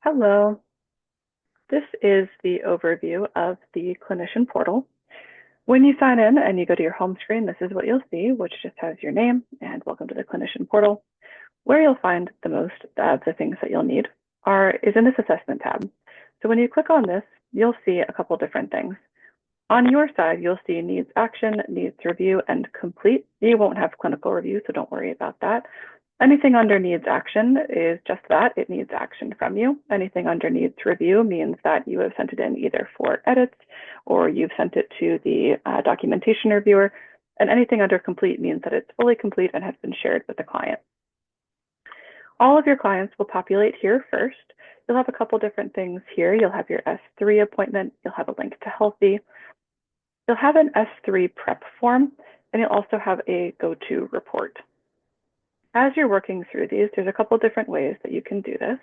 Hello, this is the overview of the clinician portal. When you sign in and you go to your home screen, this is what you'll see, which just has your name and welcome to the clinician portal. Where you'll find the most of the things that you'll need is in this assessment tab. So when you click on this, you'll see a couple different things. On your side, you'll see needs action, needs review, and complete. You won't have clinical review, so don't worry about that. Anything under needs action is just that, it needs action from you. Anything under needs review means that you have sent it in either for edits or you've sent it to the documentation reviewer. And anything under complete means that it's fully complete and has been shared with the client. All of your clients will populate here first. You'll have a couple different things here. You'll have your S3 appointment. You'll have a link to Healthy. You'll have an S3 prep form, and you'll also have a go-to report. As you're working through these, there's a couple different ways that you can do this.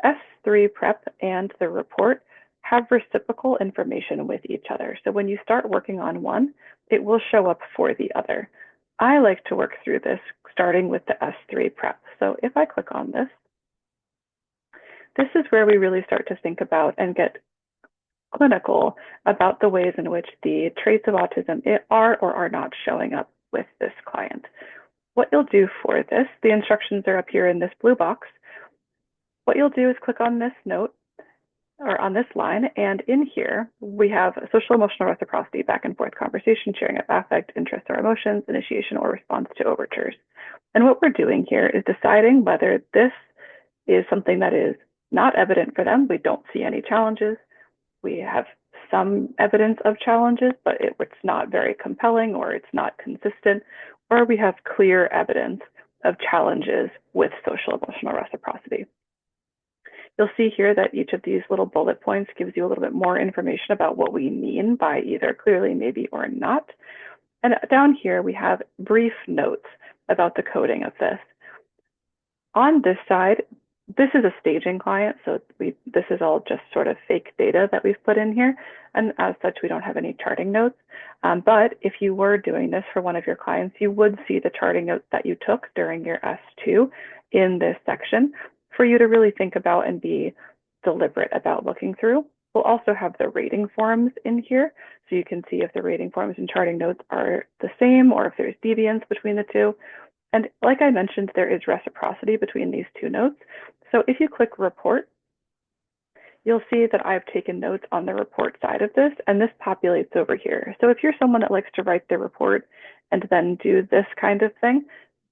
S3 prep and the report have reciprocal information with each other. So when you start working on one, it will show up for the other. I like to work through this starting with the S3 prep. So if I click on this, this is where we really start to think about and get clinical about the ways in which the traits of autism are or are not showing up with this client. What you'll do for this, the instructions are up here in this blue box. What you'll do is click on this note or on this line, and in here we have social emotional reciprocity, back and forth conversation, sharing of affect, interest or emotions, initiation or response to overtures. And what we're doing here is deciding whether this is something that is not evident for them. We don't see any challenges. We have some evidence of challenges, but it's not very compelling or it's not consistent, or we have clear evidence of challenges with social emotional reciprocity. You'll see here that each of these little bullet points gives you a little bit more information about what we mean by either clearly, maybe, or not. And down here, we have brief notes about the coding of this. On this side, this is a staging client, so this is all just sort of fake data that we've put in here. And as such, we don't have any charting notes. But if you were doing this for one of your clients, you would see the charting notes that you took during your S2 in this section for you to really think about and be deliberate about looking through. We'll also have the rating forms in here, so you can see if the rating forms and charting notes are the same or if there's deviance between the two. And like I mentioned, there is reciprocity between these two notes. So if you click report, you'll see that I've taken notes on the report side of this, and this populates over here. So if you're someone that likes to write the report and then do this kind of thing,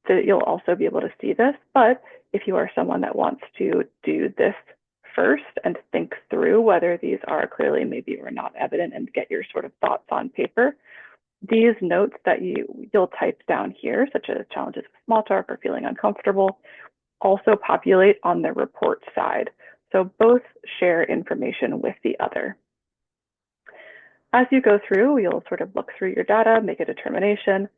you'll also be able to see this. But if you are someone that wants to do this first and think through whether these are clearly maybe or not evident and get your sort of thoughts on paper, these notes that you'll type down here, such as challenges with small talk or feeling uncomfortable, also populate on the report side. So both share information with the other. As you go through, you'll sort of look through your data, make a determination.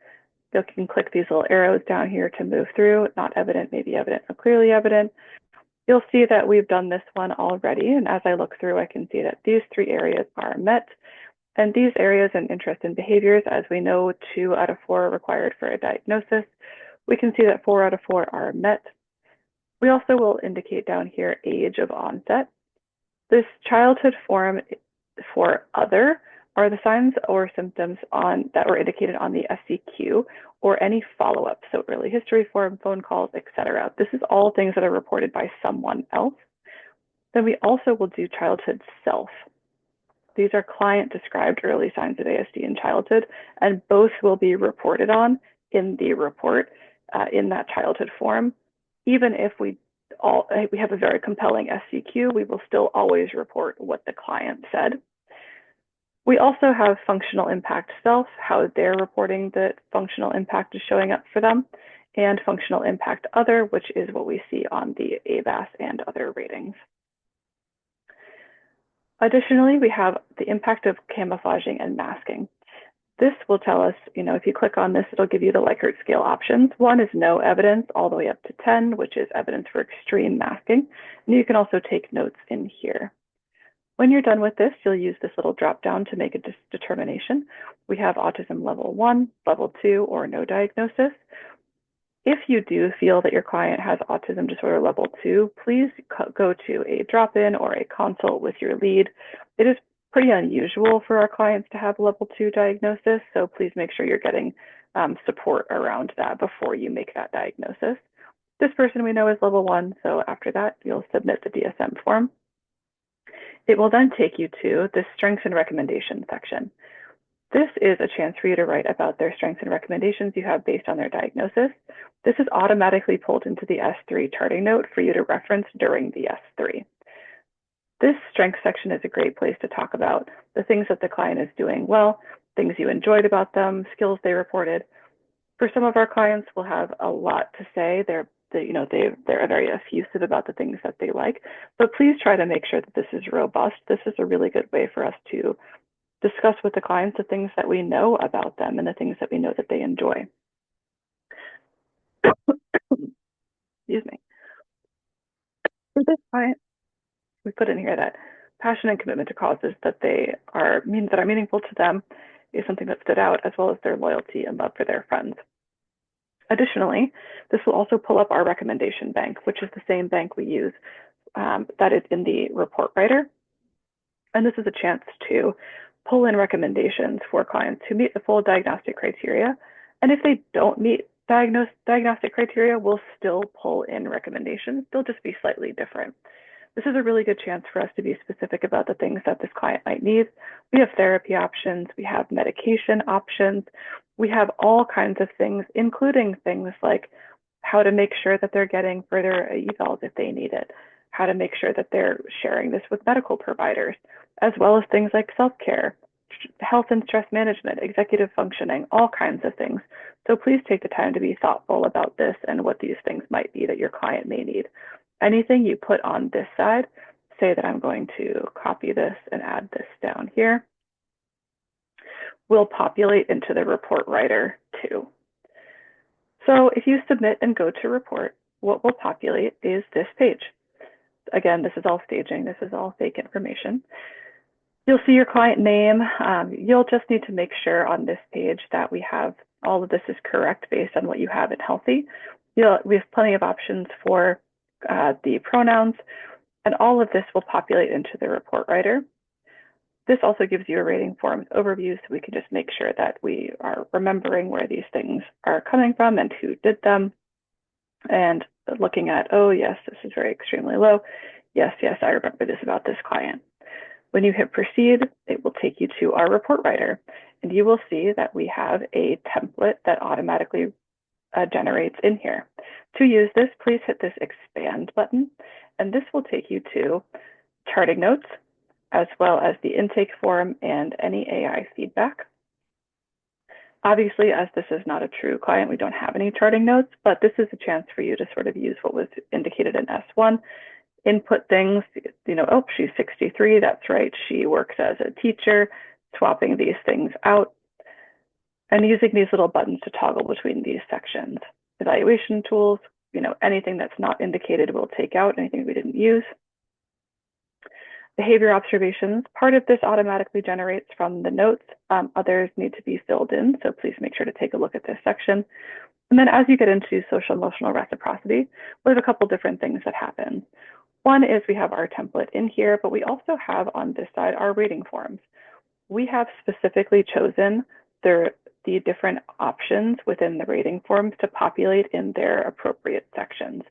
You can click these little arrows down here to move through, not evident, maybe evident, or clearly evident. You'll see that we've done this one already. And as I look through, I can see that these three areas are met. And these areas and interest in behaviors, as we know, 2 out of 4 are required for a diagnosis. We can see that 4 out of 4 are met. We also will indicate down here age of onset. This childhood form for other are the signs or symptoms that were indicated on the SCQ or any follow-up. So early history form, phone calls, etc. This is all things that are reported by someone else. Then we also will do childhood self. These are client-described early signs of ASD in childhood, and both will be reported on in the report in that childhood form. Even if we have a very compelling SCQ, we will still always report what the client said. We also have functional impact self, how they're reporting that functional impact is showing up for them, and functional impact other, which is what we see on the ABAS and other ratings. Additionally, we have the impact of camouflaging and masking. This will tell us, if you click on this, it'll give you the Likert scale options. 1 is no evidence, all the way up to 10, which is evidence for extreme masking. And you can also take notes in here. When you're done with this, you'll use this little drop down to make a determination. We have autism level 1, level 2, or no diagnosis. If you do feel that your client has autism disorder level 2, please go to a drop-in or a consult with your lead. It is pretty unusual for our clients to have level 2 diagnosis, so please make sure you're getting support around that before you make that diagnosis. This person we know is level 1, so after that, you'll submit the DSM form. It will then take you to the strengths and recommendations section. This is a chance for you to write about their strengths and recommendations you have based on their diagnosis. This is automatically pulled into the S3 charting note for you to reference during the S3. This strengths section is a great place to talk about the things that the client is doing well, things you enjoyed about them, skills they reported. For some of our clients, we'll have a lot to say. They're very effusive about the things that they like, but please try to make sure that this is robust. This is a really good way for us to discuss with the clients the things that we know about them and the things that we know that they enjoy. Excuse me. For this client, we put in here that passion and commitment to causes that are meaningful to them is something that stood out, as well as their loyalty and love for their friends. Additionally, this will also pull up our recommendation bank, which is the same bank we use that is in the report writer. And this is a chance to pull in recommendations for clients who meet the full diagnostic criteria. And if they don't meet diagnostic criteria, we'll still pull in recommendations. They'll just be slightly different. This is a really good chance for us to be specific about the things that this client might need. We have therapy options, we have medication options, we have all kinds of things, including things like how to make sure that they're getting further evals if they need it, how to make sure that they're sharing this with medical providers, as well as things like self-care, health and stress management, executive functioning, all kinds of things. So please take the time to be thoughtful about this and what these things might be that your client may need. Anything you put on this side, say that I'm going to copy this and add this down here, will populate into the report writer too. So if you submit and go to report, what will populate is this page. Again, this is all staging. This is all fake information. You'll see your client name. You'll just need to make sure on this page that we have all of this is correct based on what you have in Healthy. We have plenty of options for the pronouns, and all of this will populate into the report writer. This also gives you a rating forms overview, so we can just make sure that we are remembering where these things are coming from and who did them, and looking at, oh yes, this is very extremely low. Yes, I remember this about this client. When you hit proceed, it will take you to our report writer, and you will see that we have a template that automatically generates in here. To use this, please hit this expand button, and this will take you to charting notes, as well as the intake form and any AI feedback. Obviously, as this is not a true client, we don't have any charting notes, but this is a chance for you to sort of use what was indicated in S1, input things, oh, she's 63, that's right, she works as a teacher, swapping these things out, and using these little buttons to toggle between these sections. Evaluation tools, anything that's not indicated we'll take out, anything we didn't use. Behavior observations, part of this automatically generates from the notes. Others need to be filled in, so please make sure to take a look at this section. And then as you get into social emotional reciprocity, we have a couple different things that happen. One is we have our template in here, but we also have on this side our rating forms. We have specifically chosen the different options within the rating forms to populate in their appropriate sections.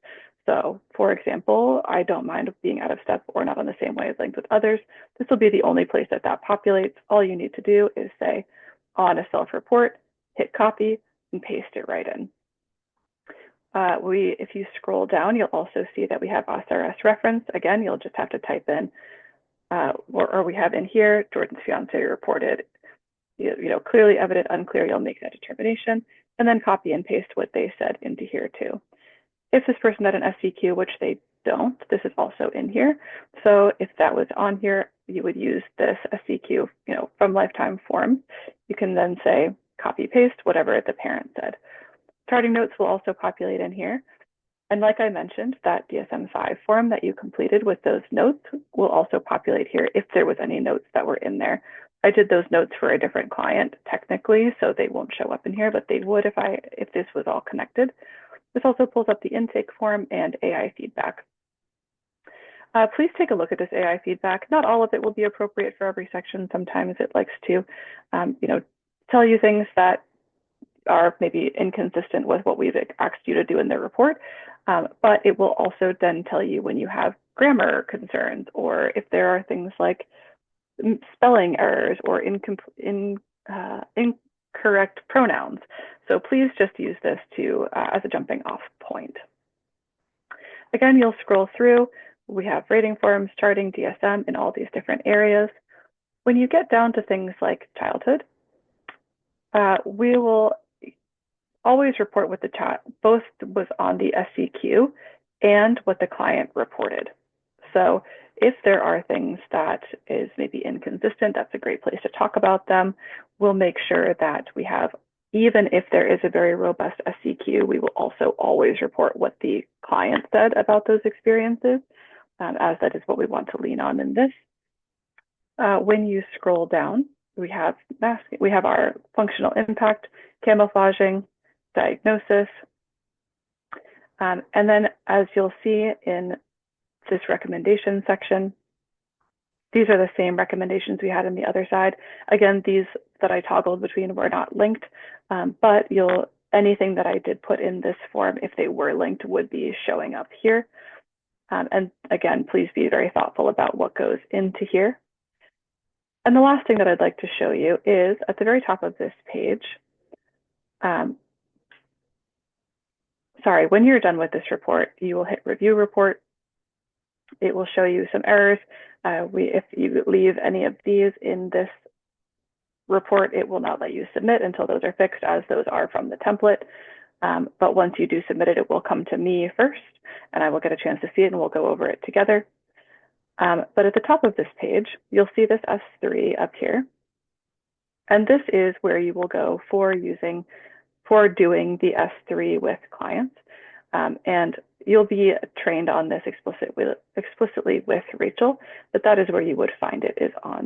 So for example, I don't mind being out of step or not on the same wavelength with others. This will be the only place that populates. All you need to do is say on a self-report, hit copy and paste it right in. If you scroll down, you'll also see that we have SRS reference. Again, you'll just have to type in, or we have in here, Jordan's fiance reported, clearly evident, unclear, you'll make that determination, and then copy and paste what they said into here too. If this person had an SCQ, which they don't, this is also in here. So if that was on here, you would use this SCQ, from Lifetime Forms. You can then say, copy paste, whatever the parent said. Charting notes will also populate in here. And like I mentioned, that DSM-5 form that you completed with those notes will also populate here if there was any notes that were in there. I did those notes for a different client technically, so they won't show up in here, but they would if this was all connected. This also pulls up the intake form and AI feedback. Please take a look at this AI feedback. Not all of it will be appropriate for every section. Sometimes it likes to, tell you things that are maybe inconsistent with what we've asked you to do in the report, but it will also then tell you when you have grammar concerns or if there are things like spelling errors or incorrect pronouns. So please just use this as a jumping off point. Again, you'll scroll through. We have rating forms, charting, DSM in all these different areas. When you get down to things like childhood, we will always report what the chat both was on the SCQ and what the client reported. So if there are things that is maybe inconsistent, that's a great place to talk about them. We'll make sure that we have, even if there is a very robust SCQ, we will also always report what the client said about those experiences, as that is what we want to lean on in this. When you scroll down, we have our functional impact, camouflaging, diagnosis. And then as you'll see in this recommendation section, these are the same recommendations we had on the other side. Again, these that I toggled between were not linked, but anything that I did put in this form, if they were linked, would be showing up here. And again, please be very thoughtful about what goes into here. And the last thing that I'd like to show you is at the very top of this page. When you're done with this report, you will hit review report. It will show you some errors. If you leave any of these in this report, it will not let you submit until those are fixed, as those are from the template. But once you do submit it, it will come to me first, and I will get a chance to see it, and we'll go over it together. But at the top of this page, you'll see this S3 up here. And this is where you will go for doing the S3 with clients. And you'll be trained on this explicitly with Rachel, but that is where you would find it, is on